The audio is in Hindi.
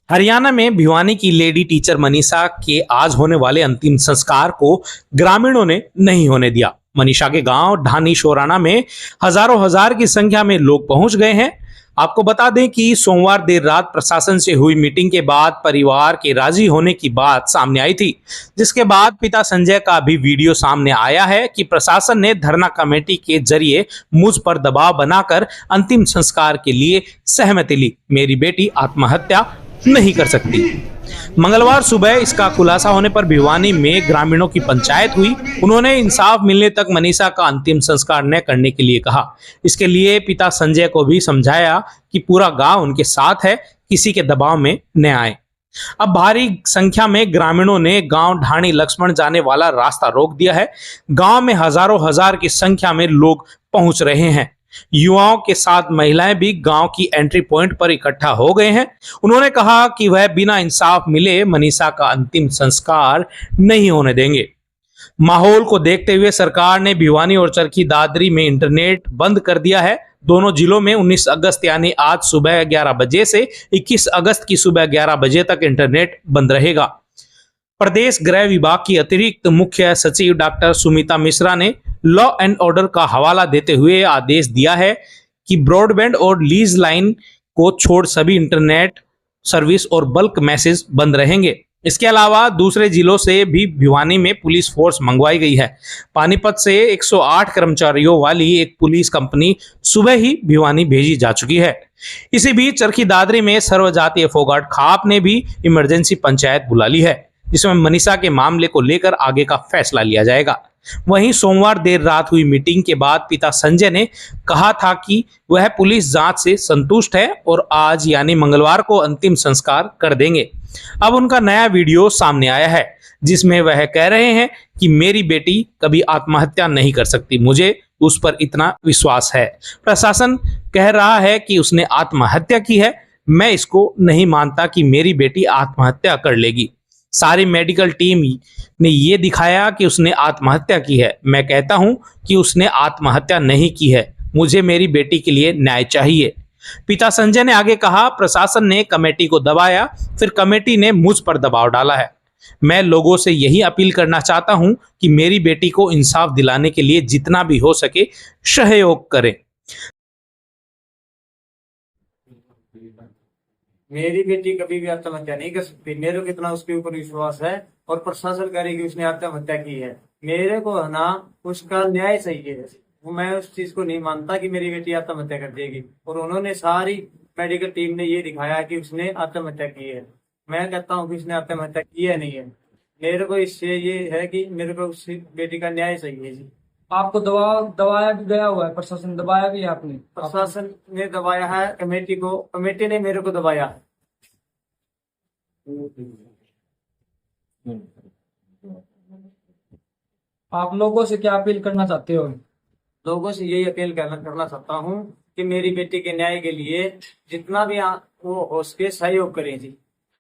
हरियाणा में भिवानी की लेडी टीचर मनीषा के आज होने वाले अंतिम संस्कार को ग्रामीणों ने नहीं होने दिया। मनीषा के गांव ढानी शोराना में हजारों हजार की संख्या में लोग पहुंच गए हैं। आपको बता दें कि सोमवार देर रात प्रशासन से हुई मीटिंग के बाद परिवार के राजी होने की बात सामने आई थी, जिसके बाद पिता संजय का भी वीडियो सामने आया है कि प्रशासन ने धरना कमेटी के जरिए मुझ पर दबाव बनाकर अंतिम संस्कार के लिए सहमति ली। मेरी बेटी आत्महत्या नहीं कर सकती। मंगलवार सुबह इसका खुलासा होने पर भिवानी में ग्रामीणों की पंचायत हुई। उन्होंने इंसाफ मिलने तक मनीषा का अंतिम संस्कार न करने के लिए कहा। इसके लिए पिता संजय को भी समझाया कि पूरा गांव उनके साथ है, किसी के दबाव में न आए। अब भारी संख्या में ग्रामीणों ने गांव ढाणी लक्ष्मण जाने वाला रास्ता रोक दिया है। गांव में हजारों हजार की संख्या में लोग पहुंच रहे हैं। युवाओं के साथ महिलाएं भी गांव की एंट्री पॉइंट पर इकट्ठा हो गए हैं। उन्होंने कहा कि वह बिना इंसाफ मिले मनीषा का अंतिम संस्कार नहीं होने देंगे। माहौल को देखते हुए सरकार ने भिवानी और चरखी दादरी में इंटरनेट बंद कर दिया है। दोनों जिलों में 19 अगस्त यानी आज सुबह 11 बजे से 21 अगस्त की सुबह 11 बजे तक इंटरनेट बंद रहेगा। प्रदेश गृह विभाग की अतिरिक्त मुख्य सचिव डॉक्टर सुमिता मिश्रा ने लॉ एंड ऑर्डर का हवाला देते हुए आदेश दिया है कि ब्रॉडबैंड और लीज लाइन को छोड़ सभी इंटरनेट सर्विस और बल्क मैसेज बंद रहेंगे। इसके अलावा दूसरे जिलों से भी भिवानी में पुलिस फोर्स मंगवाई गई है। पानीपत से 108 कर्मचारियों वाली एक पुलिस कंपनी सुबह ही भिवानी भेजी जा चुकी है। इसी बीच चरखी दादरी में सर्वजातीय फोगाट खाप ने भी इमरजेंसी पंचायत बुला ली है, जिसमें मनीषा के मामले को लेकर आगे का फैसला लिया जाएगा। वहीं सोमवार देर रात हुई मीटिंग के बाद पिता संजय ने कहा था कि वह पुलिस जांच से संतुष्ट है और आज यानी मंगलवार को अंतिम संस्कार कर देंगे। अब उनका नया वीडियो सामने आया है, जिसमें वह कह रहे हैं कि मेरी बेटी कभी आत्महत्या नहीं कर सकती, मुझे उस पर इतना विश्वास है। प्रशासन कह रहा है कि उसने आत्महत्या की है। मैं इसको नहीं मानता कि मेरी बेटी आत्महत्या कर लेगी। सारी मेडिकल टीम ने ये दिखाया कि उसने आत्महत्या की है। मैं कहता हूं कि उसने आत्महत्या नहीं की है। मुझे मेरी बेटी के लिए न्याय चाहिए। पिता संजय ने आगे कहा, प्रशासन ने कमेटी को दबाया, फिर कमेटी ने मुझ पर दबाव डाला है। मैं लोगों से यही अपील करना चाहता हूं कि मेरी बेटी को इंसाफ दिलाने के लिए जितना भी हो सके सहयोग करें। मेरी बेटी कभी भी आत्महत्या नहीं कर सकती। मेरे को कितना उसके ऊपर विश्वास है और प्रशासन कह रही कि उसने आत्महत्या की है। मेरे को है ना उसका न्याय चाहिए। मैं उस चीज को नहीं मानता कि मेरी बेटी आत्महत्या कर देगी। और उन्होंने सारी मेडिकल टीम ने ये दिखाया कि उसने आत्महत्या की है। मैं कहता हूँ कि उसने आत्महत्या की है नहीं है। मेरे को इससे ये है कि मेरे को उस बेटी का न्याय चाहिए जी। आपको दबाया भी गया हुआ है, प्रशासन दबाया भी है आपने? प्रशासन ने दबाया है कमेटी को, कमेटी ने मेरे को दबाया है। आप लोगों से क्या अपील करना चाहते हो? लोगों से यही अपील करना चाहता हूँ कि मेरी बेटी के न्याय के लिए जितना भी वो हो सके सहयोग करें जी।